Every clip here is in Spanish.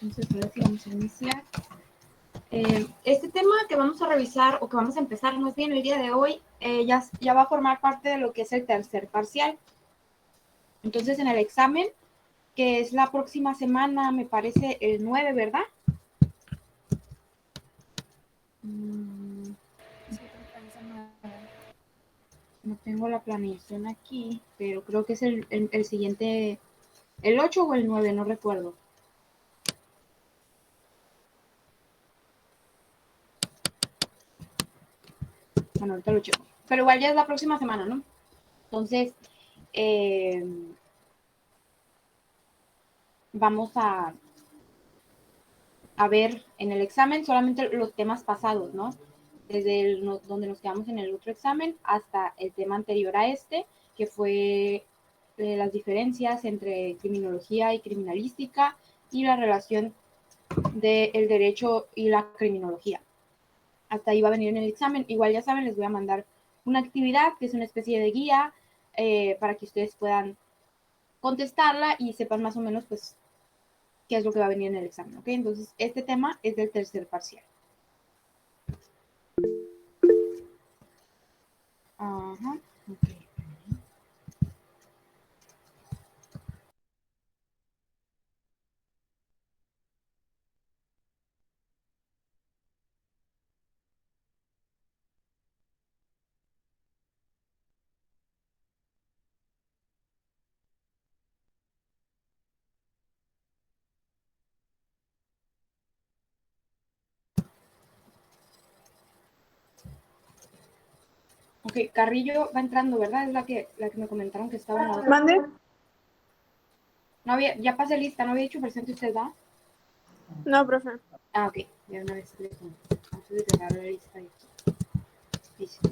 Entonces, ahora sí vamos a iniciar. Este tema que vamos a revisar, o que vamos a empezar más bien el día de hoy, ya va a formar parte de lo que es el tercer parcial. Entonces, en el examen, que es la próxima semana, me parece el 9, ¿verdad? No tengo la planeación aquí, pero creo que es el siguiente, el 8 o el 9, no recuerdo. Bueno, ahorita lo checo. Pero igual ya es la próxima semana, ¿no? Entonces, vamos a ver en el examen solamente los temas pasados, ¿no? Desde donde nos quedamos en el otro examen hasta el tema anterior a este, que fue las diferencias entre criminología y criminalística y la relación del derecho y la criminología. Hasta ahí va a venir en el examen. Igual ya saben, les voy a mandar una actividad que es una especie de guía para que ustedes puedan contestarla y sepan más o menos pues qué es lo que va a venir en el examen, ¿ok? Entonces, este tema es del tercer parcial. Ajá, ok. Ok, Carrillo va entrando, ¿verdad? Es la que me comentaron que estaba en la otra. ¿Mande? No había, ya pasé lista, no había dicho presente usted, ¿va? No, profe. Ah, ok, ya una vez le pongo. Antes de cerrar la lista. Listo.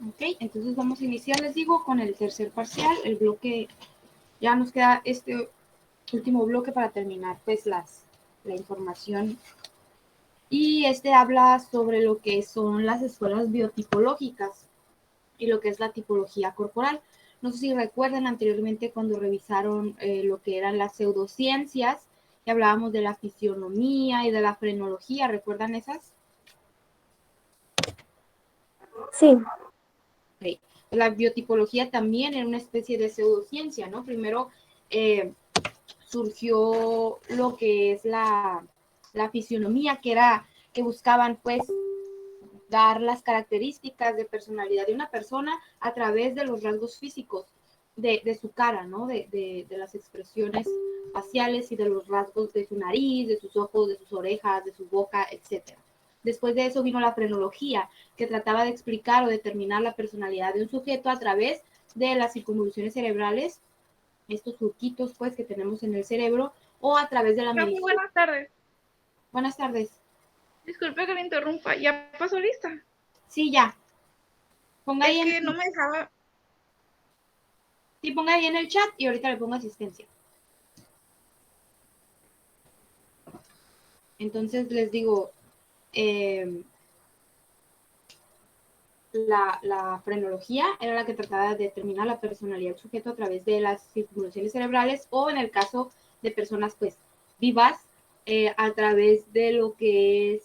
Ok, entonces vamos a iniciar, les digo, con el tercer parcial, el bloque, ya nos queda este último bloque para terminar pues la información. Y este habla sobre lo que son las escuelas biotipológicas y lo que es la tipología corporal. No sé si recuerdan anteriormente cuando revisaron lo que eran las pseudociencias, que hablábamos de la fisionomía y de la frenología, ¿recuerdan esas? Sí. Okay. La biotipología también era una especie de pseudociencia, ¿no? Primero surgió lo que es la fisionomía, que buscaban pues dar las características de personalidad de una persona a través de los rasgos físicos de su cara, ¿no? De las expresiones faciales y de los rasgos de su nariz, de sus ojos, de sus orejas, de su boca, etc. Después de eso vino la frenología, que trataba de explicar o determinar la personalidad de un sujeto a través de las circunvoluciones cerebrales, estos surquitos pues que tenemos en el cerebro, o a través de la Muy medición. buenas tardes. Buenas tardes. Disculpe que le interrumpa. ¿Ya pasó lista? Sí, ya. Ponga Es ahí que no me dejaba. Sí, ponga ahí en el chat y ahorita le pongo asistencia. Entonces les digo, la frenología era la que trataba de determinar la personalidad del sujeto a través de las circunvoluciones cerebrales, o en el caso de personas pues vivas, a través de lo que es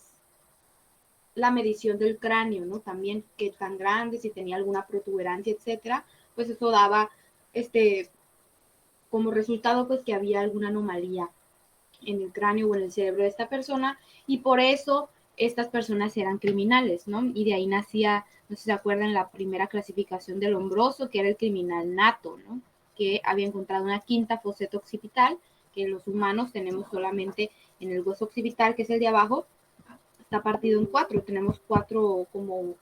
la medición del cráneo, ¿no? También qué tan grande, si tenía alguna protuberancia, etcétera, pues eso daba como resultado pues que había alguna anomalía en el cráneo o en el cerebro de esta persona, y por eso estas personas eran criminales, ¿no? Y de ahí nacía, no sé si se acuerdan, la primera clasificación del Lombroso, que era el criminal nato, ¿no? Que había encontrado una quinta foseta occipital, que los humanos tenemos solamente en el hueso occipital, que es el de abajo, está partido en 4, tenemos 4 como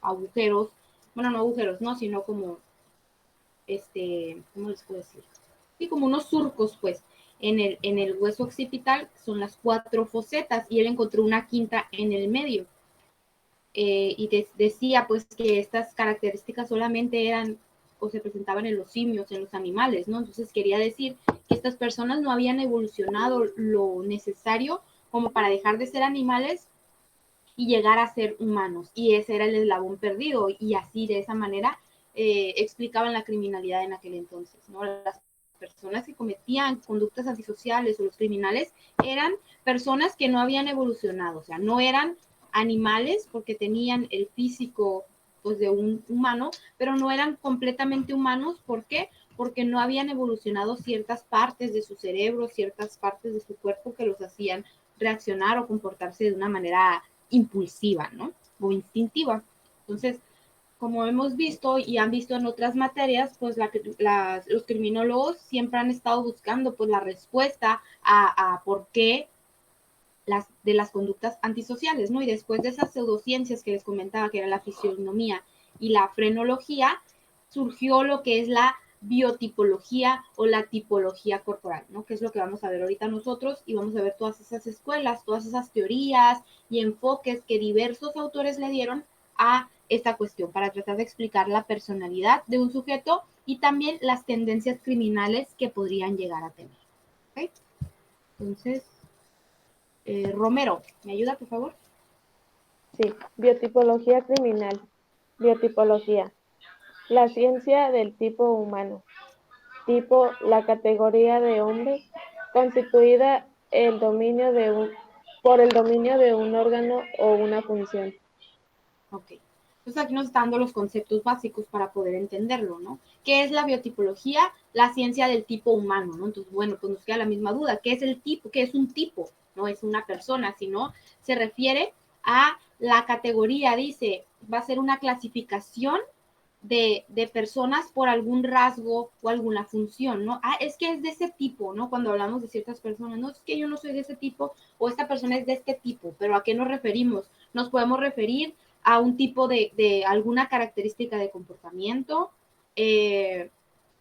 agujeros, bueno, no agujeros, no, sino como, ¿cómo les puedo decir? Sí, como unos surcos, pues, en el hueso occipital, son las 4 fosetas, y él encontró una quinta en el medio. Y decía, pues, que estas características solamente eran o se presentaban en los simios, en los animales, ¿no? Entonces quería decir que estas personas no habían evolucionado lo necesario como para dejar de ser animales y llegar a ser humanos, y ese era el eslabón perdido, y así de esa manera explicaban la criminalidad en aquel entonces, ¿no? Las personas que cometían conductas antisociales o los criminales eran personas que no habían evolucionado, o sea, no eran animales porque tenían el físico pues de un humano, pero no eran completamente humanos. ¿Por qué? Porque no habían evolucionado ciertas partes de su cerebro, ciertas partes de su cuerpo que los hacían reaccionar o comportarse de una manera impulsiva, ¿no? O instintiva. Entonces, como hemos visto y han visto en otras materias, pues los criminólogos siempre han estado buscando pues la respuesta a por qué de las conductas antisociales, ¿no? Y después de esas pseudociencias que les comentaba, que era la fisionomía y la frenología, surgió lo que es la biotipología o la tipología corporal, ¿no? Que es lo que vamos a ver ahorita nosotros, y vamos a ver todas esas escuelas, todas esas teorías y enfoques que diversos autores le dieron a esta cuestión para tratar de explicar la personalidad de un sujeto y también las tendencias criminales que podrían llegar a tener. ¿Okay? Entonces, Romero, ¿me ayuda, por favor? Sí, biotipología criminal. Biotipología. La ciencia del tipo humano. Tipo, la categoría de hombre, constituida por el dominio de un órgano o una función. Ok. Entonces aquí nos están dando los conceptos básicos para poder entenderlo, ¿no? ¿Qué es la biotipología? La ciencia del tipo humano, ¿no? Entonces, bueno, pues nos queda la misma duda. ¿Qué es el tipo? ¿Qué es un tipo? No es una persona, sino se refiere a la categoría, dice, va a ser una clasificación de personas por algún rasgo o alguna función, ¿no? Ah, es que es de ese tipo, ¿no? Cuando hablamos de ciertas personas, no, es que yo no soy de ese tipo o esta persona es de este tipo, pero ¿a qué nos referimos? Nos podemos referir a un tipo de alguna característica de comportamiento,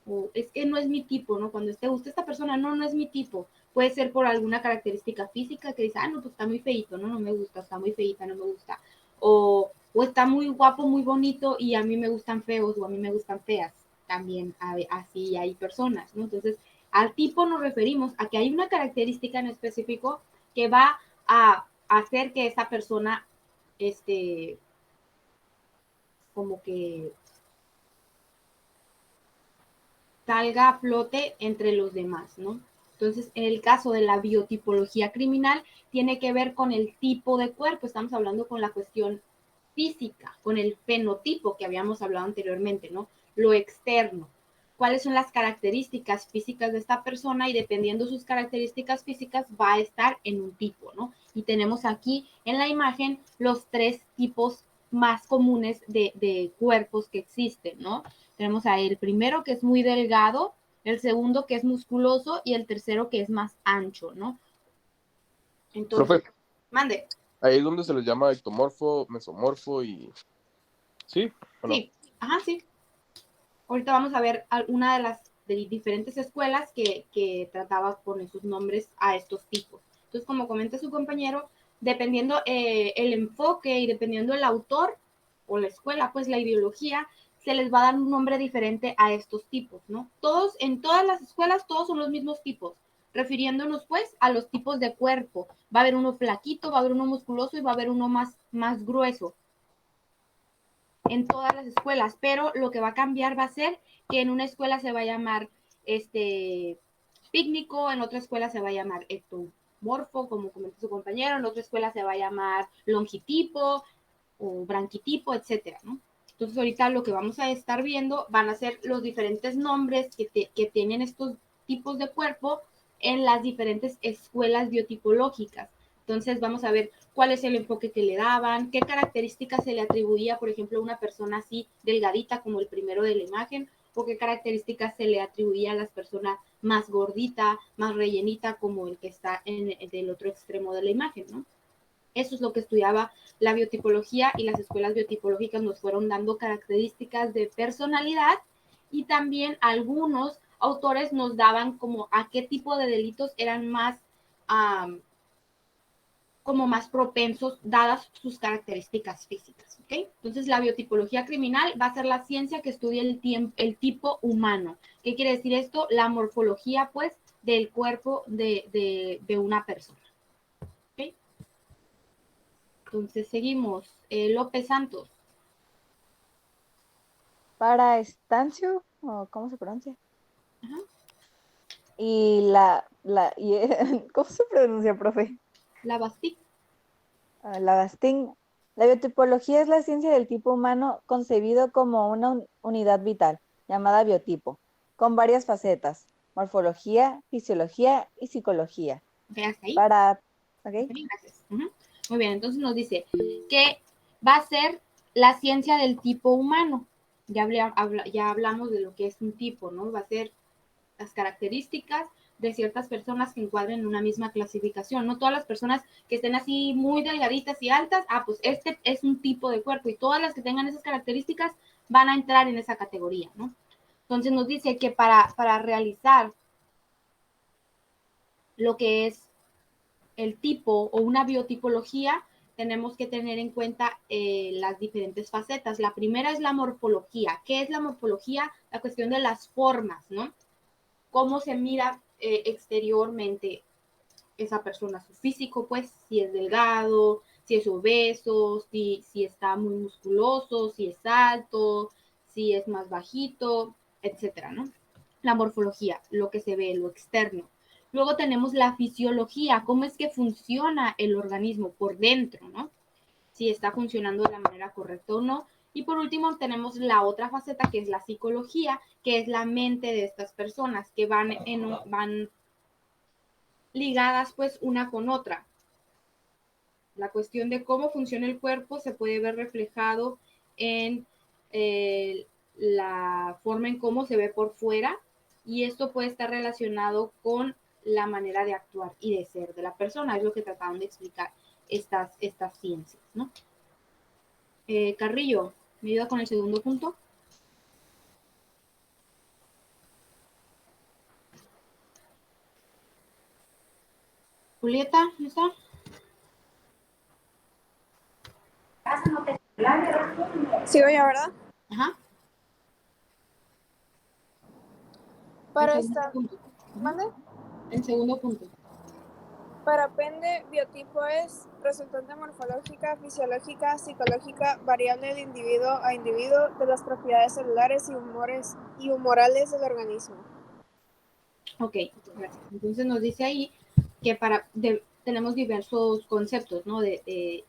o es que no es mi tipo, ¿no? Cuando usted gusta esta persona, no, no es mi tipo. Puede ser por alguna característica física que dice, ah, no, pues está muy feito, no, no me gusta, está muy feita, no me gusta. O está muy guapo, muy bonito y a mí me gustan feos o a mí me gustan feas. También así hay personas, ¿no? Entonces, al tipo nos referimos a que hay una característica en específico que va a hacer que esa persona, como que salga a flote entre los demás, ¿no? Entonces, en el caso de la biotipología criminal, tiene que ver con el tipo de cuerpo, estamos hablando con la cuestión física, con el fenotipo que habíamos hablado anteriormente, ¿no? Lo externo. ¿Cuáles son las características físicas de esta persona? Y dependiendo de sus características físicas, va a estar en un tipo, ¿no? Y tenemos aquí en la imagen los 3 tipos más comunes de cuerpos que existen, ¿no? Tenemos ahí el primero que es muy delgado, el segundo que es musculoso y el tercero que es más ancho, ¿no? Entonces, Profe, mande. ahí es donde se les llama ectomorfo, mesomorfo y... ¿Sí o no? Sí, ajá, sí. Ahorita vamos a ver una de las diferentes escuelas que trataba con esos nombres a estos tipos. Entonces, como comenta su compañero, dependiendo el enfoque y dependiendo el autor o la escuela, pues la ideología, se les va a dar un nombre diferente a estos tipos, ¿no? Todos, en todas las escuelas, todos son los mismos tipos, refiriéndonos pues a los tipos de cuerpo. Va a haber uno flaquito, va a haber uno musculoso y va a haber uno más grueso en todas las escuelas, pero lo que va a cambiar va a ser que en una escuela se va a llamar pícnico, en otra escuela se va a llamar morfo, como comentó su compañero, en otra escuela se va a llamar longitipo o branquitipo, etcétera, ¿no? Entonces ahorita lo que vamos a estar viendo van a ser los diferentes nombres que tienen estos tipos de cuerpo en las diferentes escuelas biotipológicas. Entonces vamos a ver cuál es el enfoque que le daban, qué características se le atribuía, por ejemplo, a una persona así delgadita como el primero de la imagen, o qué características se le atribuía a las personas más gordita, más rellenita, como el que está en el otro extremo de la imagen, ¿no? Eso es lo que estudiaba la biotipología, y las escuelas biotipológicas nos fueron dando características de personalidad, y también algunos autores nos daban como a qué tipo de delitos eran más, como más propensos dadas sus características físicas, ¿ok? Entonces la biotipología criminal va a ser la ciencia que estudia el tipo humano. ¿Qué quiere decir esto? La morfología, pues, del cuerpo de una persona. ¿Ok? Entonces seguimos. López Santos. Para Estancio, o ¿cómo se pronuncia? Ajá. Y ¿cómo se pronuncia, profe? Lavastic. Lavastín. La biotipología es la ciencia del tipo humano concebido como una unidad vital, llamada biotipo, con varias facetas: morfología, fisiología y psicología. ¿Ok? Hasta ahí. ¿Ok? Gracias. Muy bien, entonces nos dice que va a ser la ciencia del tipo humano. Ya hablamos de lo que es un tipo, ¿no? Va a ser las características de ciertas personas que encuadren en una misma clasificación. No todas las personas que estén así muy delgaditas y altas, pues este es un tipo de cuerpo, y todas las que tengan esas características van a entrar en esa categoría, ¿no? Entonces nos dice que para realizar lo que es el tipo o una biotipología, tenemos que tener en cuenta las diferentes facetas. La primera es la morfología. ¿Qué es la morfología? La cuestión de las formas, ¿no? Cómo se mira exteriormente esa persona, su físico, pues, si es delgado, si es obeso, si está muy musculoso, si es alto, si es más bajito, etcétera, ¿no? La morfología, lo que se ve, lo externo. Luego tenemos la fisiología, cómo es que funciona el organismo por dentro, ¿no? Si está funcionando de la manera correcta o no. Y por último tenemos la otra faceta, que es la psicología, que es la mente de estas personas, que van ligadas pues una con otra. La cuestión de cómo funciona el cuerpo se puede ver reflejado en la forma en cómo se ve por fuera, y esto puede estar relacionado con la manera de actuar y de ser de la persona. Es lo que trataban de explicar estas ciencias, ¿no? Carrillo, ¿me ayuda con el segundo punto? Julieta, ¿no está? Sigo yo, ¿verdad? Ajá. Para El segundo esta, punto. ¿mande? El segundo punto. Para Pende, biotipo es resultante morfológica, fisiológica, psicológica, variable de individuo a individuo de las propiedades celulares y humorales del organismo. Ok, gracias. Entonces nos dice ahí que tenemos diversos conceptos, ¿no? De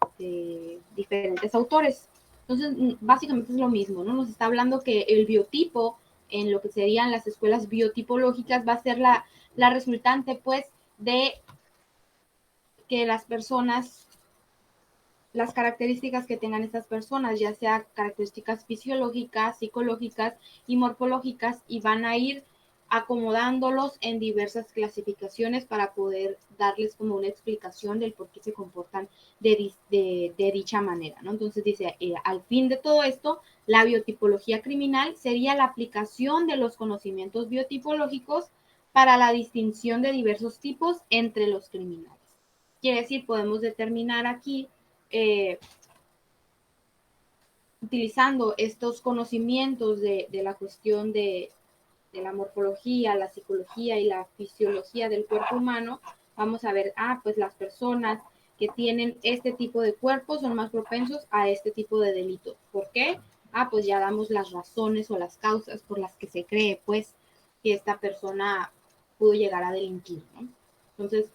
diferentes autores. Entonces, básicamente es lo mismo, ¿no? Nos está hablando que el biotipo, en lo que serían las escuelas biotipológicas, va a ser la resultante, pues, de que las personas, las características que tengan estas personas, ya sea características fisiológicas, psicológicas y morfológicas, y van a ir acomodándolos en diversas clasificaciones para poder darles como una explicación del por qué se comportan de dicha manera, ¿no? Entonces dice, al fin de todo esto, la biotipología criminal sería la aplicación de los conocimientos biotipológicos para la distinción de diversos tipos entre los criminales. Quiere decir, podemos determinar aquí, utilizando estos conocimientos de la cuestión de la morfología, la psicología y la fisiología del cuerpo humano, vamos a ver, pues las personas que tienen este tipo de cuerpo son más propensos a este tipo de delitos. ¿Por qué? Pues ya damos las razones o las causas por las que se cree, pues, que esta persona pudo llegar a delinquir, ¿no? Entonces,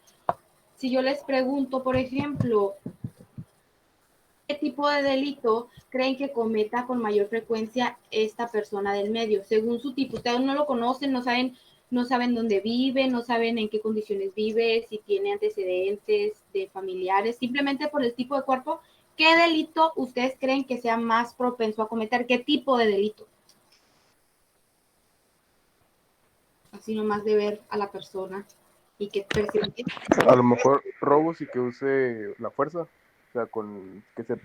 si yo les pregunto, por ejemplo, ¿qué tipo de delito creen que cometa con mayor frecuencia esta persona del medio? Según su tipo, ustedes no lo conocen, no saben dónde vive, no saben en qué condiciones vive, si tiene antecedentes de familiares, simplemente por el tipo de cuerpo. ¿Qué delito ustedes creen que sea más propenso a cometer? ¿Qué tipo de delito? Así nomás de ver a la persona y que presente. A lo mejor robos y que use la fuerza, o sea, con que se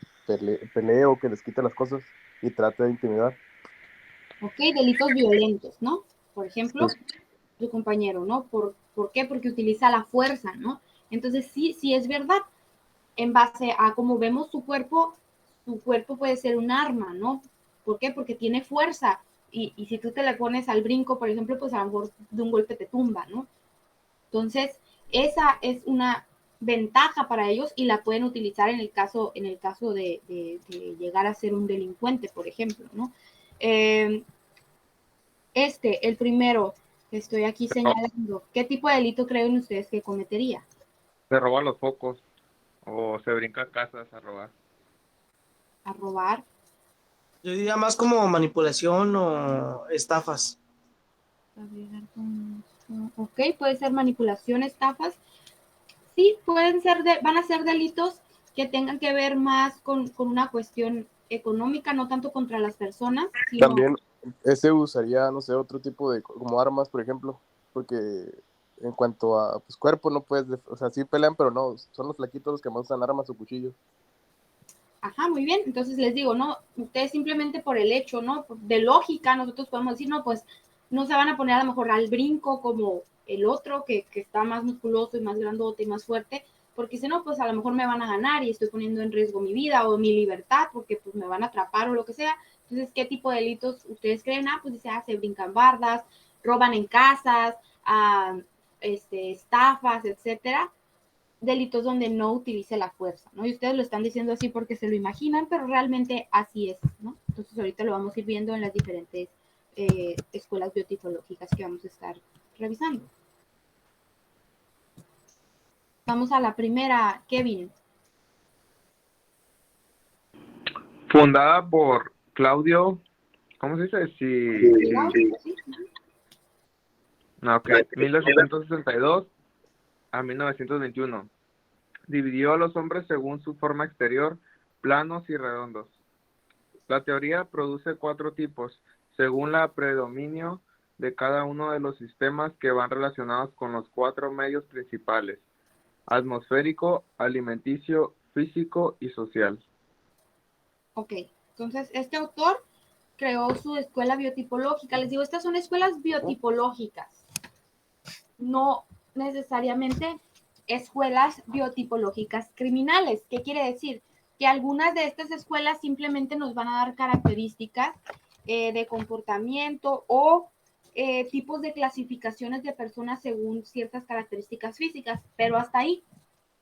pelee o que les quite las cosas y trate de intimidar. Ok, delitos violentos, ¿no? Por ejemplo, Sí. tu compañero, ¿no? ¿Por qué? Porque utiliza la fuerza, ¿no? Entonces, sí es verdad. En base a cómo vemos su cuerpo puede ser un arma, ¿no? ¿Por qué? Porque tiene fuerza. Y si tú te le pones al brinco, por ejemplo, pues a lo mejor de un golpe te tumba, ¿no? Entonces, esa es una ventaja para ellos y la pueden utilizar en el caso de llegar a ser un delincuente, por ejemplo, ¿no? El primero que estoy aquí señalando, ¿qué tipo de delito creen ustedes que cometería? Se roban los focos o se brinca casas a robar. A robar. Yo diría más como manipulación o estafas. Ok, puede ser manipulación, estafas. Sí, van a ser delitos que tengan que ver más con una cuestión económica, no tanto contra las personas, sino... También ese usaría, no sé, otro tipo de, como armas, por ejemplo, porque en cuanto a pues, cuerpo no puedes, o sea, sí pelean, pero no, son los flaquitos los que más usan armas o cuchillos. Ajá, muy bien. Entonces les digo, ¿no? Ustedes simplemente por el hecho, ¿no? De lógica, nosotros podemos decir, no, pues no se van a poner a lo mejor al brinco como el otro, que está más musculoso y más grandote y más fuerte, porque si no, pues a lo mejor me van a ganar y estoy poniendo en riesgo mi vida o mi libertad, porque pues me van a atrapar o lo que sea. Entonces, ¿qué tipo de delitos ustedes creen? Ah, pues dice, se brincan bardas, roban en casas, estafas, etcétera. Delitos donde no utilice la fuerza, ¿no? Y ustedes lo están diciendo así porque se lo imaginan, pero realmente así es, ¿no? Entonces ahorita lo vamos a ir viendo en las diferentes escuelas biotipológicas que vamos a estar revisando. Vamos a la primera, Kevin. Fundada por Claudio, ¿cómo se dice? Sí. No, ok, 1862 a 1921. Dividió a los hombres según su forma exterior, planos y redondos. La teoría produce 4 tipos, según la predominio de cada uno de los sistemas que van relacionados con los 4 medios principales: atmosférico, alimenticio, físico y social. Ok, entonces este autor creó su escuela biotipológica. Les digo, estas son escuelas biotipológicas, no necesariamente escuelas biotipológicas criminales. ¿Qué quiere decir? Que algunas de estas escuelas simplemente nos van a dar características de comportamiento o tipos de clasificaciones de personas según ciertas características físicas, pero hasta ahí.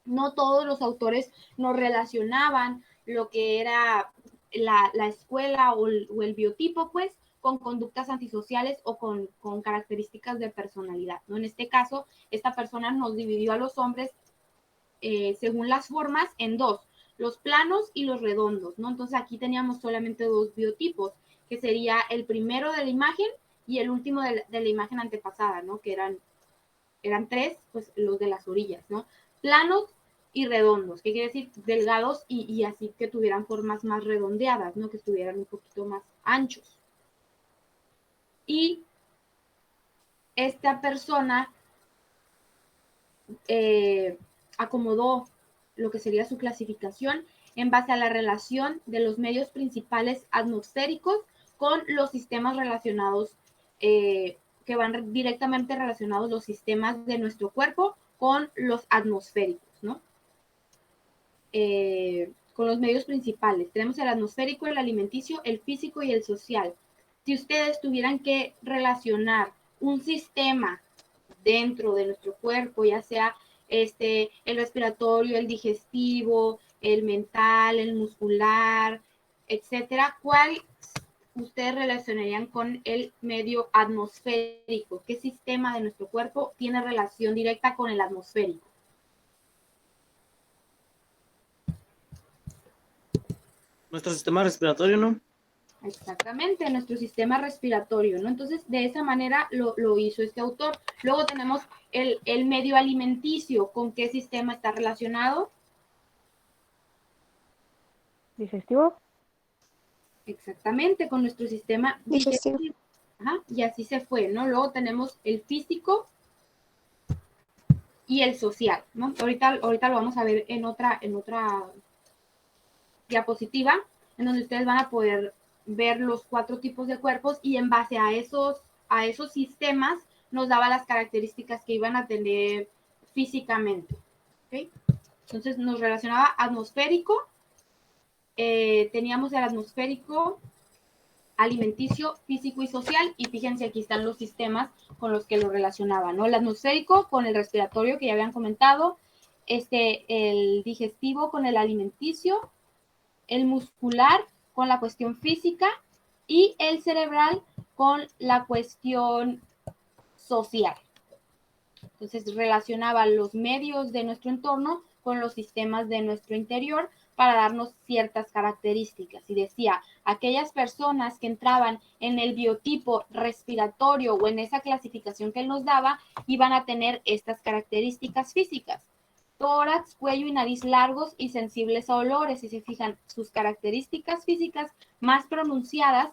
No todos los autores nos relacionaban lo que era la escuela o el biotipo, pues, con conductas antisociales o con características de personalidad, ¿no? En este caso, esta persona nos dividió a los hombres según las formas en dos, los planos y los redondos, ¿no? Entonces aquí teníamos solamente 2 biotipos, que sería el primero de la imagen y el último de la imagen antepasada, ¿no? Que eran 3, pues los de las orillas, ¿no? Planos y redondos, ¿qué quiere decir? Delgados y así que tuvieran formas más redondeadas, ¿no? Que estuvieran un poquito más anchos. Y esta persona acomodó lo que sería su clasificación en base a la relación de los medios principales atmosféricos con los sistemas relacionados, que van directamente relacionados los sistemas de nuestro cuerpo con los atmosféricos, ¿no? Con los medios principales. Tenemos el atmosférico, el alimenticio, el físico y el social. Si ustedes tuvieran que relacionar un sistema dentro de nuestro cuerpo, ya sea el respiratorio, el digestivo, el mental, el muscular, etcétera, ¿cuál ustedes relacionarían con el medio atmosférico? ¿Qué sistema de nuestro cuerpo tiene relación directa con el atmosférico? Nuestro sistema respiratorio, ¿no? Exactamente, nuestro sistema respiratorio, ¿no? Entonces, de esa manera lo hizo este autor. Luego tenemos el medio alimenticio. ¿Con qué sistema está relacionado? ¿Digestivo? Exactamente, con nuestro sistema Digestivo. digestivo. Ajá, y así se fue, ¿no? Luego tenemos el físico y el social, ¿no? Ahorita lo vamos a ver en otra diapositiva, en donde ustedes van a poder ver los 4 tipos de cuerpos y en base a esos sistemas nos daba las características que iban a tener físicamente. ¿Okay? Entonces nos relacionaba atmosférico, teníamos el atmosférico, alimenticio, físico y social, y fíjense, aquí están los sistemas con los que lo relacionaban, ¿no? El atmosférico con el respiratorio, que ya habían comentado, el digestivo con el alimenticio, el muscular con la cuestión física y el cerebral con la cuestión social. Entonces relacionaba los medios de nuestro entorno con los sistemas de nuestro interior para darnos ciertas características. Y decía, aquellas personas que entraban en el biotipo respiratorio o en esa clasificación que él nos daba, iban a tener estas características físicas. Tórax, cuello y nariz largos y sensibles a olores. Si se fijan, sus características físicas más pronunciadas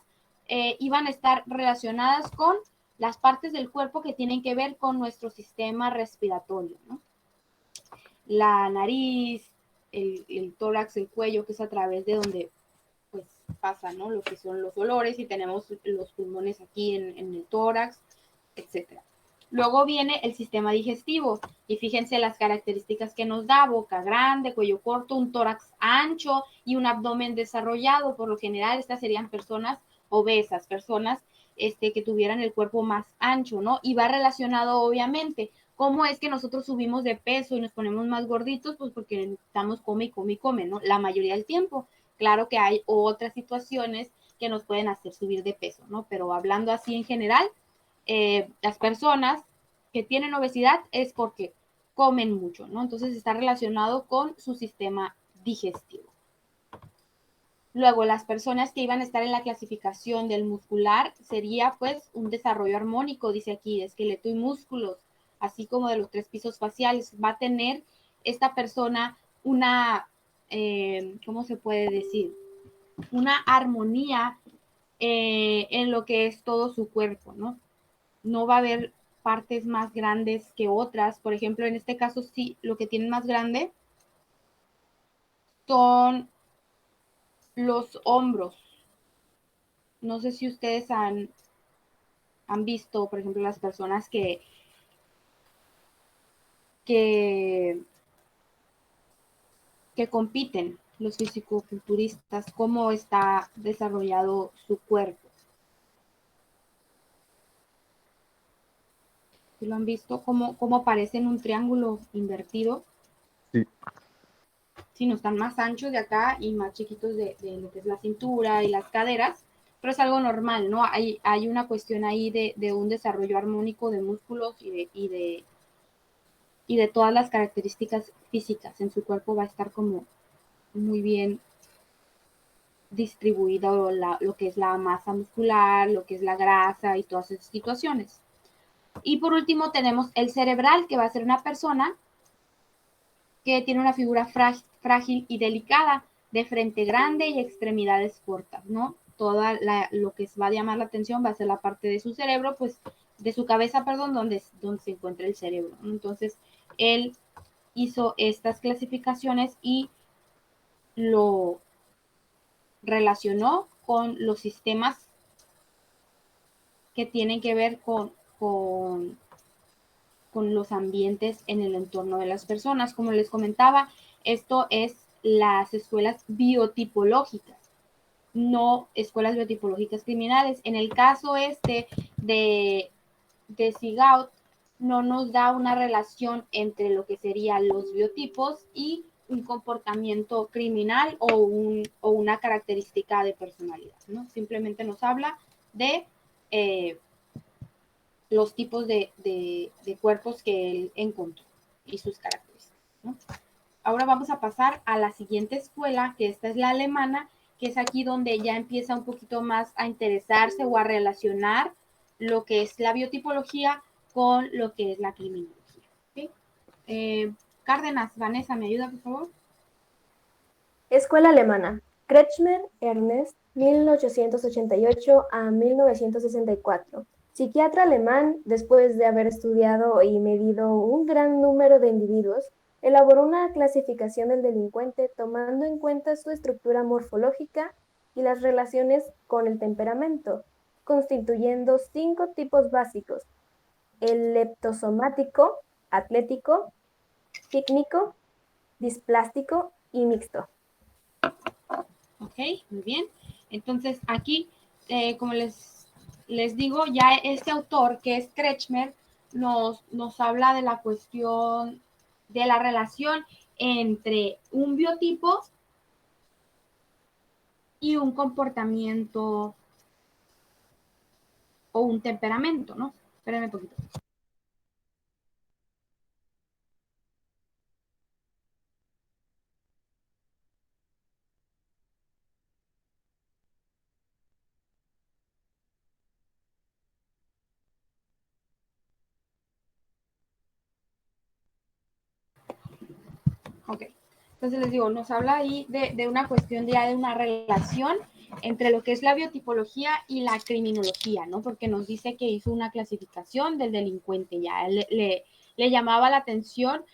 iban a estar relacionadas con las partes del cuerpo que tienen que ver con nuestro sistema respiratorio, ¿no? La nariz, el tórax, el cuello, que es a través de donde pues pasa, ¿no? Lo que son los olores, y tenemos los pulmones aquí en el tórax, etcétera. Luego viene el sistema digestivo, y fíjense las características que nos da: boca grande, cuello corto, un tórax ancho y un abdomen desarrollado. Por lo general, estas serían personas obesas, personas que tuvieran el cuerpo más ancho, ¿no? Y va relacionado, obviamente, ¿cómo es que nosotros subimos de peso y nos ponemos más gorditos? Pues porque estamos come y come y come, ¿no? La mayoría del tiempo. Claro que hay otras situaciones que nos pueden hacer subir de peso, ¿no? Pero hablando así en general, las personas que tienen obesidad es porque comen mucho, ¿no? Entonces está relacionado con su sistema digestivo. Luego, las personas que iban a estar en la clasificación del muscular sería pues un desarrollo armónico, dice aquí, de esqueleto y músculos, así como de los 3 pisos faciales. Va a tener esta persona una, ¿cómo se puede decir? Una armonía en lo que es todo su cuerpo, ¿no? No va a haber partes más grandes que otras. Por ejemplo, en este caso sí, lo que tienen más grande son los hombros. No sé si ustedes han visto, por ejemplo, las personas que compiten, los fisicoculturistas, cómo está desarrollado su cuerpo. ¿Sí lo han visto? ¿Cómo aparece en un triángulo invertido? Sí. Sí, no, están más anchos de acá y más chiquitos de lo que es la cintura y las caderas, pero es algo normal, ¿no? Hay una cuestión ahí de un desarrollo armónico de músculos y de todas las características físicas. En su cuerpo va a estar como muy bien distribuido lo que es la masa muscular, lo que es la grasa y todas esas situaciones. Y por último tenemos el cerebral, que va a ser una persona que tiene una figura frágil y delicada, de frente grande y extremidades cortas, ¿no? Lo que va a llamar la atención va a ser la parte de su cerebro, pues de su cabeza, perdón, donde se encuentra el cerebro, ¿no? Entonces, él hizo estas clasificaciones y lo relacionó con los sistemas que tienen que ver con los ambientes en el entorno de las personas. Como les comentaba, esto es las escuelas biotipológicas, no escuelas biotipológicas criminales. En el caso de Sigaud, no nos da una relación entre lo que serían los biotipos y un comportamiento criminal o una característica de personalidad, ¿no? Simplemente nos habla de los tipos de cuerpos que él encontró y sus características, ¿no? Ahora vamos a pasar a la siguiente escuela, que esta es la alemana, que es aquí donde ya empieza un poquito más a interesarse o a relacionar lo que es la biotipología con lo que es la criminología. ¿Sí? Cárdenas, Vanessa, ¿me ayuda, por favor? Escuela alemana. Kretschmer, Ernest, 1888 a 1964. Psiquiatra alemán, después de haber estudiado y medido un gran número de individuos, elaboró una clasificación del delincuente tomando en cuenta su estructura morfológica y las relaciones con el temperamento, constituyendo 5 tipos básicos: el leptosomático, atlético, pícnico, displástico y mixto. Ok, muy bien. Entonces aquí, como les digo, ya este autor que es Kretschmer nos habla de la cuestión de la relación entre un biotipo y un comportamiento o un temperamento, ¿no? Espérenme un poquito. Ok, entonces les digo, nos habla ahí de una cuestión ya de una relación entre lo que es la biotipología y la criminología, ¿no? Porque nos dice que hizo una clasificación del delincuente, ya le llamaba la atención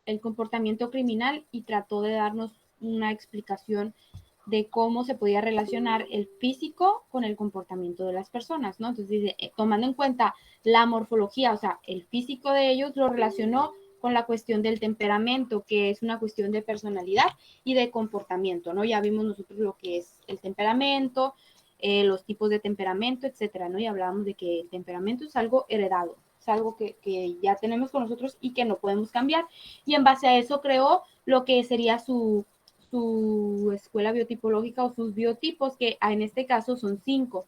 el comportamiento criminal y trató de darnos una explicación de cómo se podía relacionar el físico con el comportamiento de las personas, ¿no? Entonces dice, tomando en cuenta la morfología, o sea, el físico de ellos lo relacionó con la cuestión del temperamento, que es una cuestión de personalidad y de comportamiento, ¿no? Ya vimos nosotros lo que es el temperamento, los tipos de temperamento, etcétera, ¿no? Y hablábamos de que el temperamento es algo heredado, es algo que ya tenemos con nosotros y que no podemos cambiar. Y en base a eso creó lo que sería su escuela biotipológica o sus biotipos, que en este caso son 5.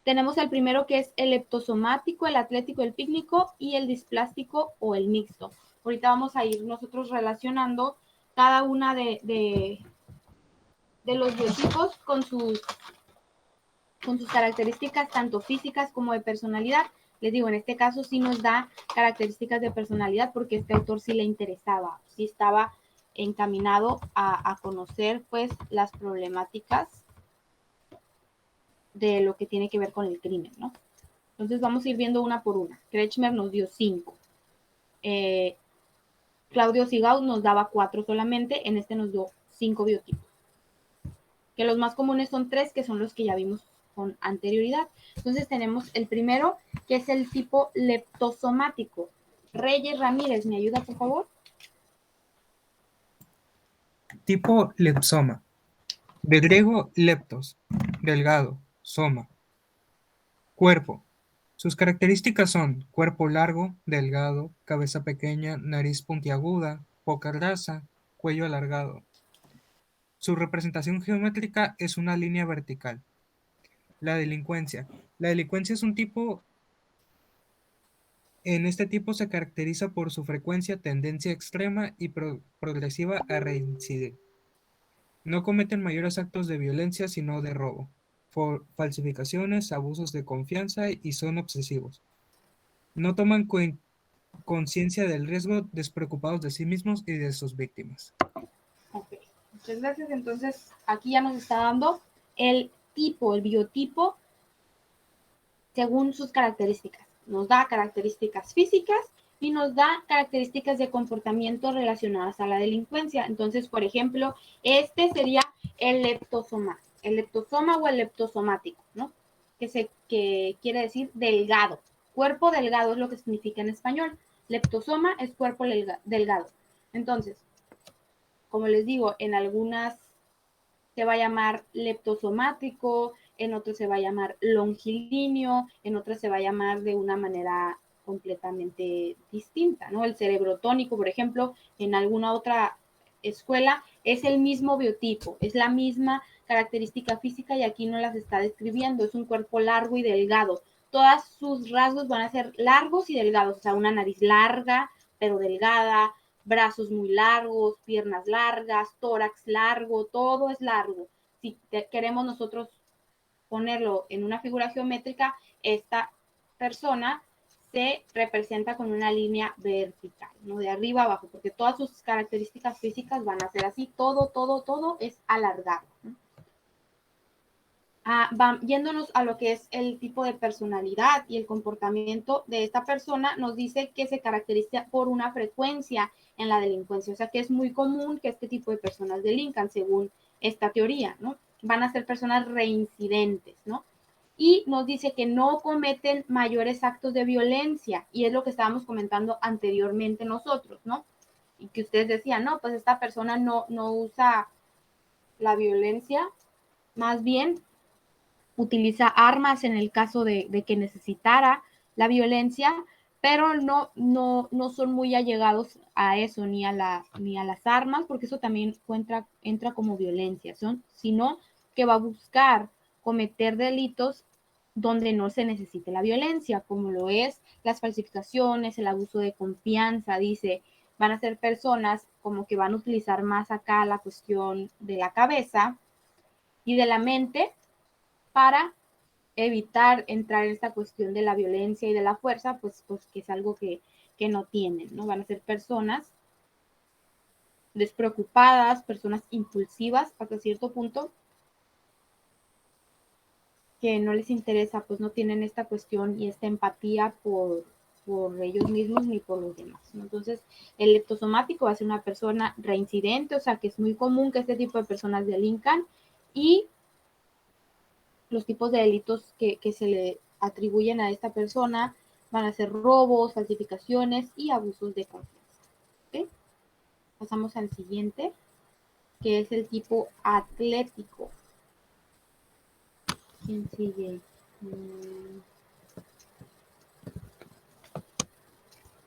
Tenemos el primero que es el leptosomático, el atlético, el pícnico y el displástico o el mixto. Ahorita vamos a ir nosotros relacionando cada una de los biotipos con sus características tanto físicas como de personalidad. Les digo, en este caso sí nos da características de personalidad porque este autor sí le interesaba, sí estaba encaminado a conocer pues las problemáticas de lo que tiene que ver con el crimen, ¿no? Entonces vamos a ir viendo una por una. Kretschmer nos dio 5. Claudio Sigaud nos daba 4 solamente, en este nos dio 5 biotipos. Que los más comunes son 3, que son los que ya vimos con anterioridad. Entonces tenemos el primero, que es el tipo leptosomático. Reyes Ramírez, ¿me ayuda, por favor? Tipo lepsoma. De griego leptos, delgado, soma. Cuerpo. Sus características son cuerpo largo, delgado, cabeza pequeña, nariz puntiaguda, poca grasa, cuello alargado. Su representación geométrica es una línea vertical. La delincuencia. La delincuencia es un tipo. En este tipo se caracteriza por su frecuencia, tendencia extrema y progresiva a reincidir. No cometen mayores actos de violencia sino de robo, falsificaciones, abusos de confianza y son obsesivos. No toman conciencia del riesgo, despreocupados de sí mismos y de sus víctimas. Ok, muchas gracias. Entonces aquí ya nos está dando el tipo, el biotipo, según sus características. Nos da características físicas y nos da características de comportamiento relacionadas a la delincuencia. Entonces, por ejemplo, este sería el leptosoma o el leptosomático, ¿no? Que quiere decir delgado. Cuerpo delgado es lo que significa en español. Leptosoma es cuerpo delgado. Entonces, como les digo, en algunas se va a llamar leptosomático, en otros se va a llamar longilíneo, en otros se va a llamar de una manera completamente distinta, ¿no? El cerebrotónico, por ejemplo, en alguna otra escuela es el mismo biotipo, es la misma característica física y aquí no las está describiendo, es un cuerpo largo y delgado. Todos sus rasgos van a ser largos y delgados, o sea, una nariz larga pero delgada, brazos muy largos, piernas largas, tórax largo, todo es largo. Si queremos nosotros ponerlo en una figura geométrica, esta persona se representa con una línea vertical, ¿no? De arriba a abajo, porque todas sus características físicas van a ser así, todo es alargado, ¿no? Yéndonos a lo que es el tipo de personalidad y el comportamiento de esta persona, nos dice que se caracteriza por una frecuencia en la delincuencia, o sea que es muy común que este tipo de personas delincan, según esta teoría, ¿no? Van a ser personas reincidentes, ¿no? Y nos dice que no cometen mayores actos de violencia, y es lo que estábamos comentando anteriormente nosotros, ¿no? Y que ustedes decían, no, pues esta persona no usa la violencia, más bien utiliza armas en el caso de que necesitara la violencia, pero no son muy allegados a eso, ni a las armas, porque eso también entra como violencia, sino que va a buscar cometer delitos donde no se necesite la violencia, como lo es las falsificaciones, el abuso de confianza, dice, van a ser personas como que van a utilizar más acá la cuestión de la cabeza y de la mente para evitar entrar en esta cuestión de la violencia y de la fuerza, pues que es algo que no tienen, ¿no? Van a ser personas despreocupadas, personas impulsivas hasta cierto punto, que no les interesa, pues no tienen esta cuestión y esta empatía por ellos mismos ni por los demás, ¿no? Entonces, el leptosomático va a ser una persona reincidente, o sea que es muy común que este tipo de personas delincan, y los tipos de delitos que se le atribuyen a esta persona van a ser robos, falsificaciones y abusos de confianza. ¿Okay? Pasamos al siguiente, que es el tipo atlético. ¿Quién sigue?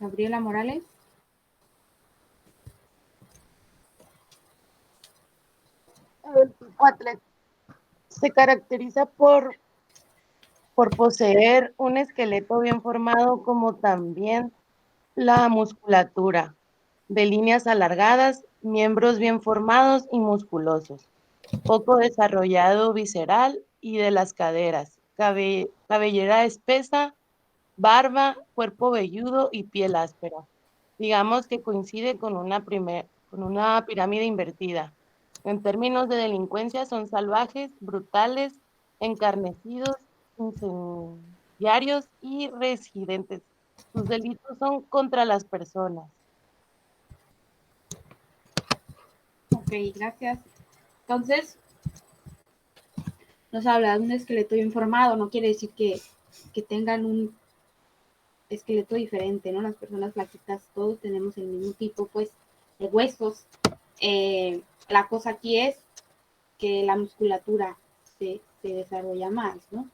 Gabriela Morales. El tipo atlético se caracteriza por poseer un esqueleto bien formado, como también la musculatura, de líneas alargadas, miembros bien formados y musculosos, poco desarrollado visceral y de las caderas, cabellera espesa, barba, cuerpo velludo y piel áspera. Digamos que coincide con una pirámide invertida. En términos de delincuencia son salvajes, brutales, encarnecidos, incendiarios y residentes. Sus delitos son contra las personas. Ok, gracias. Entonces, nos habla de un esqueleto bien formado, no quiere decir que tengan un esqueleto diferente, ¿no? Las personas flaquitas, todos tenemos el mismo tipo, pues, de huesos. La cosa aquí es que la musculatura se desarrolla más, ¿no?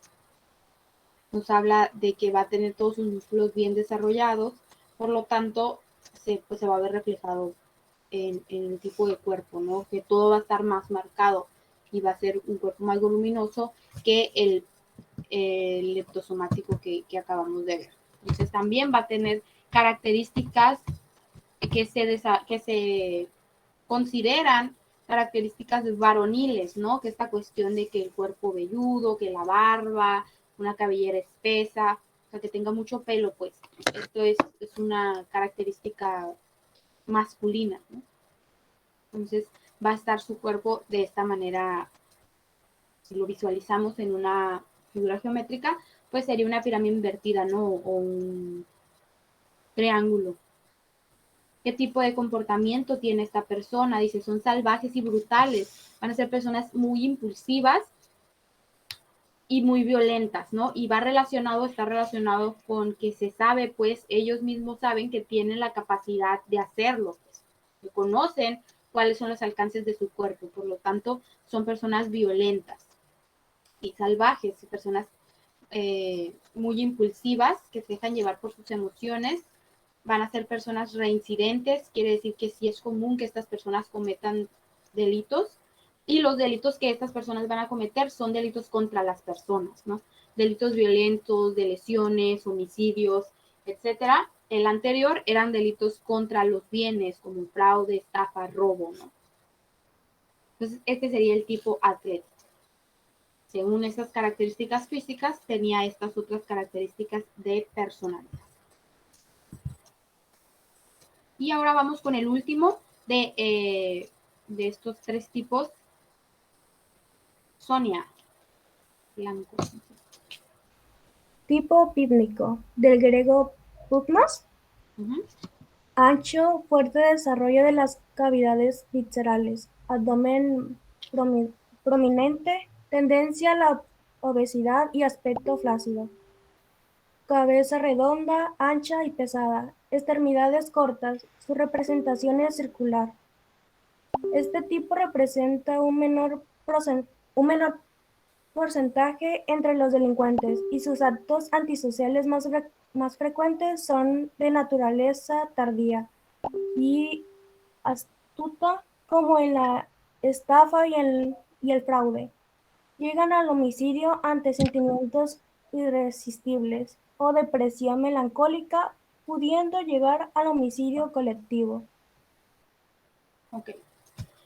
Nos habla de que va a tener todos sus músculos bien desarrollados, por lo tanto, se va a ver reflejado en el tipo de cuerpo, ¿no? Que todo va a estar más marcado y va a ser un cuerpo más voluminoso que el leptosomático que acabamos de ver. Entonces también va a tener características que se consideran características varoniles, ¿no? Que esta cuestión de que el cuerpo velludo, que la barba, una cabellera espesa, o sea, que tenga mucho pelo, pues esto es una característica masculina, ¿no? Entonces va a estar su cuerpo de esta manera, si lo visualizamos en una figura geométrica, pues sería una pirámide invertida, ¿no? O un triángulo. ¿Qué tipo de comportamiento tiene esta persona? Dice, son salvajes y brutales. Van a ser personas muy impulsivas y muy violentas, ¿no? Y está relacionado con que se sabe, pues, ellos mismos saben que tienen la capacidad de hacerlo, pues, que conocen cuáles son los alcances de su cuerpo, por lo tanto, son personas violentas y salvajes, y personas muy impulsivas, que se dejan llevar por sus emociones. Van a ser personas reincidentes, quiere decir que sí es común que estas personas cometan delitos, y los delitos que estas personas van a cometer son delitos contra las personas, ¿no? Delitos violentos, de lesiones, homicidios, etcétera. el anterior eran delitos contra los bienes, como fraude, estafa, robo, ¿no? Entonces, este sería el tipo atlético. Según esas características físicas, tenía estas otras características de personalidad. Y ahora vamos con el último de estos tres tipos. Sonia Blanco. Tipo pípnico, del griego pupnos, ancho, fuerte desarrollo de las cavidades viscerales, abdomen prominente, tendencia a la obesidad y aspecto flácido, cabeza redonda, ancha y pesada, extremidades cortas, su representación es circular. Este tipo representa un menor porcentaje entre los delincuentes y sus actos antisociales más frecuentes son de naturaleza tardía y astuta, como en la estafa y el fraude. Llegan al homicidio ante sentimientos irresistibles o depresión melancólica, pudiendo llegar al homicidio colectivo. Ok,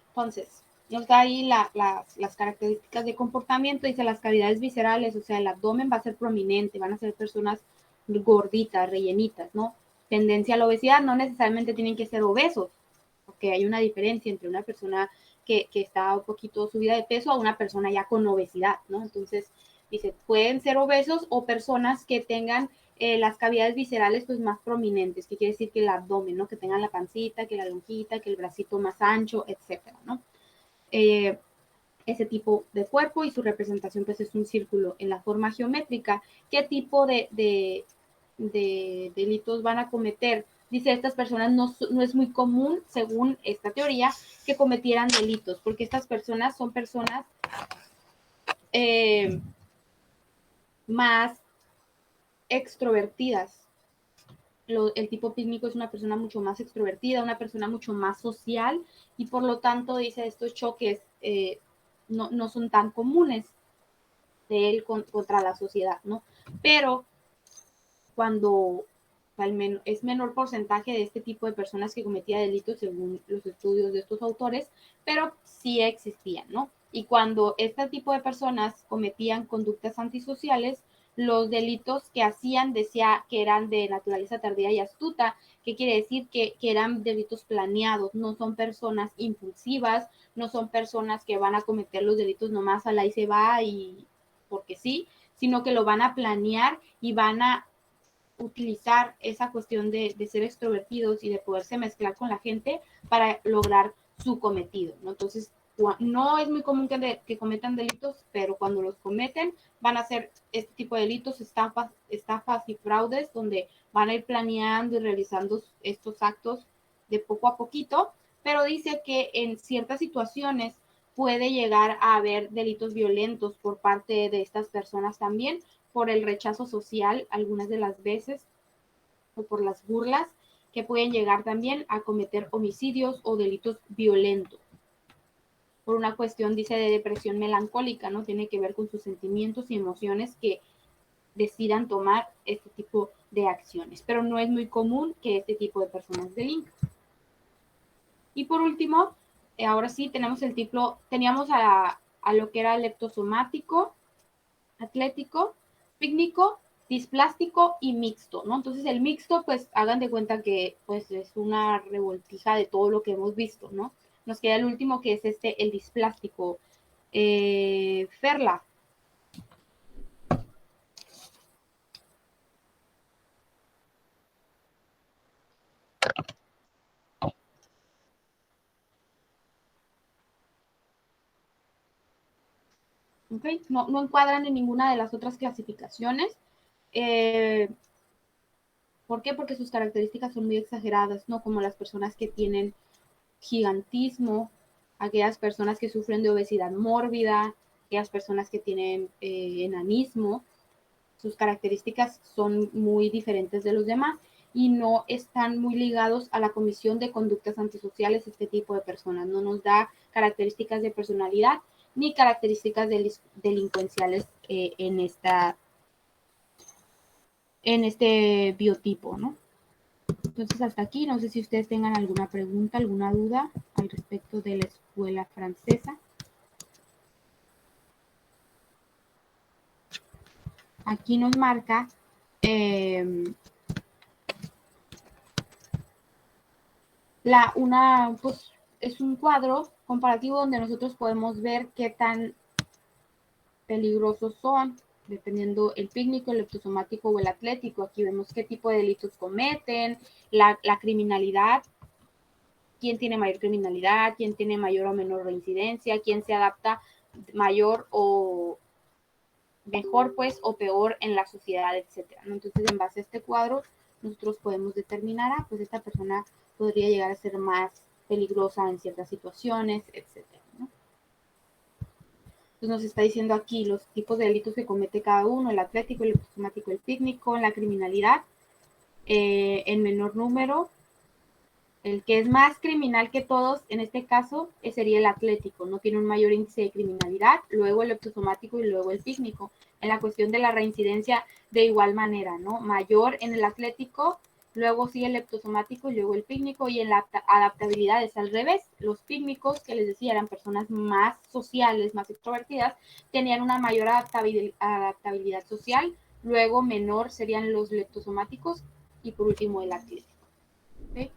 entonces, nos da ahí las características de comportamiento. Dice las cavidades viscerales, o sea, el abdomen va a ser prominente, van a ser personas gorditas, rellenitas, ¿no? Tendencia a la obesidad, no necesariamente tienen que ser obesos, porque hay una diferencia entre una persona que está un poquito subida de peso a una persona ya con obesidad, ¿no? Entonces, dice, pueden ser obesos o personas que tengan las cavidades viscerales pues más prominentes, que quiere decir que el abdomen, ¿no? Que tengan la pancita, que la lonjita, que el bracito más ancho, etcétera, ¿no? Ese tipo de cuerpo y su representación pues es un círculo en la forma geométrica. ¿Qué tipo de delitos van a cometer? Dice, estas personas no es muy común, según esta teoría, que cometieran delitos, porque estas personas son personas más extrovertidas. El tipo pícnico es una persona mucho más extrovertida, una persona mucho más social, y por lo tanto, dice, estos choques no son tan comunes de él contra la sociedad, ¿no? Pero cuando es menor porcentaje de este tipo de personas que cometía delitos según los estudios de estos autores, pero sí existían, ¿no? Y cuando este tipo de personas cometían conductas antisociales, los delitos que hacían decía que eran de naturaleza tardía y astuta, que quiere decir que eran delitos planeados, no son personas impulsivas, no son personas que van a cometer los delitos nomás a la y se va y porque sí, sino que lo van a planear y van a utilizar esa cuestión de ser extrovertidos y de poderse mezclar con la gente para lograr su cometido, ¿no? Entonces, no es muy común que cometan delitos, pero cuando los cometen van a hacer este tipo de delitos, estafas y fraudes, donde van a ir planeando y realizando estos actos de poco a poquito, pero dice que en ciertas situaciones puede llegar a haber delitos violentos por parte de estas personas también, por el rechazo social algunas de las veces, o por las burlas, que pueden llegar también a cometer homicidios o delitos violentos. Por una cuestión, dice, de depresión melancólica, ¿no? Tiene que ver con sus sentimientos y emociones que decidan tomar este tipo de acciones. Pero no es muy común que este tipo de personas delinquen. Y por último, ahora sí tenemos el tipo, teníamos a lo que era leptosomático, atlético, pícnico, displástico y mixto, ¿no? Entonces el mixto, pues hagan de cuenta que pues es una revoltija de todo lo que hemos visto, ¿no? Nos queda el último que es el displástico. Ferla. Okay. No encuadran en ninguna de las otras clasificaciones. ¿Por qué? Porque sus características son muy exageradas, ¿no? Como las personas que tienen gigantismo, aquellas personas que sufren de obesidad mórbida, aquellas personas que tienen enanismo. Sus características son muy diferentes de los demás y no están muy ligados a la comisión de conductas antisociales. Este tipo de personas no nos da características de personalidad ni características delincuenciales en este biotipo, ¿no? Entonces, hasta aquí, no sé si ustedes tengan alguna pregunta, alguna duda al respecto de la escuela francesa. Aquí nos marca pues, es un cuadro comparativo donde nosotros podemos ver qué tan peligrosos son, dependiendo el pícnico, el leptosomático o el atlético. Aquí vemos qué tipo de delitos cometen, la criminalidad, quién tiene mayor criminalidad, quién tiene mayor o menor reincidencia, quién se adapta mayor o mejor, pues, o peor en la sociedad, etcétera, ¿no? Entonces, en base a este cuadro, nosotros podemos determinar, pues esta persona podría llegar a ser más peligrosa en ciertas situaciones, etcétera, ¿no? Entonces nos está diciendo aquí los tipos de delitos que comete cada uno, el atlético, el leptosomático, el pícnico, la criminalidad, en menor número. El que es más criminal que todos, en este caso, sería el atlético, no tiene un mayor índice de criminalidad, luego el leptosomático y luego el pícnico. En la cuestión de la reincidencia, de igual manera, ¿no? Mayor en el atlético, luego sí el leptosomático y luego el pícnico, y en la adaptabilidad es al revés. Los pícnicos, que les decía, eran personas más sociales, más extrovertidas, tenían una mayor adaptabilidad social, luego menor serían los leptosomáticos y por último el atlético. ¿Okay?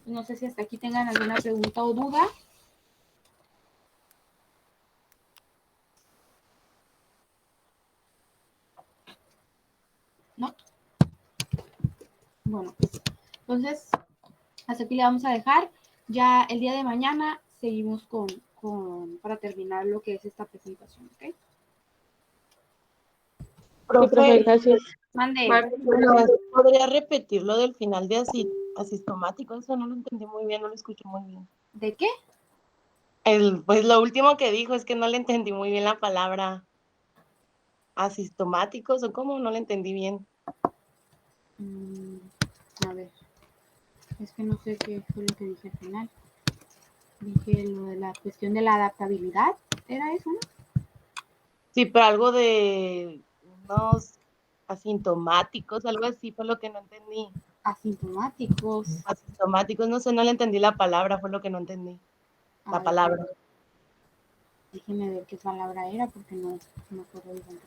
No sé si hasta aquí tengan alguna pregunta o duda. ¿No? Bueno, pues, entonces, hasta aquí le vamos a dejar. Ya el día de mañana seguimos para terminar lo que es esta presentación, ¿ok? Sí, profe, gracias. Mande. ¿Podría repetir lo del final de asistomático? Eso no lo entendí muy bien, no lo escuché muy bien. ¿De qué? Pues lo último que dijo es que no le entendí muy bien la palabra asistomáticos, o cómo, no le entendí bien. A ver, es que no sé qué fue lo que dije al final. Dije lo de la cuestión de la adaptabilidad, ¿era eso, no? Sí, pero algo de unos asintomáticos, algo así fue lo que no entendí. Asintomáticos, no sé, no le entendí la palabra, fue lo que no entendí. La palabra. Déjeme ver qué palabra era porque no me acuerdo bien.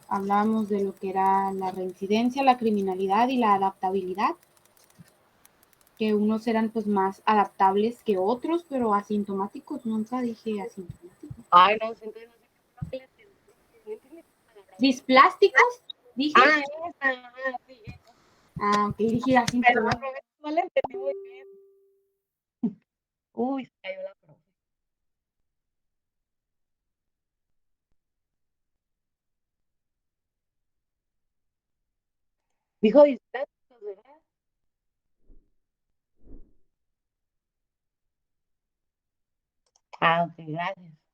Hablábamos de lo que era la reincidencia, la criminalidad y la adaptabilidad, que unos eran pues más adaptables que otros, pero asintomáticos, nunca dije asintomáticos. Ay, no, entonces no sé qué ¿Displásticos? Dije. Sí. Ok, dije asintomáticos. No le entendí muy bien. Uy, se cayó la profe. Dijo displásticos, ¿verdad? Ok, gracias.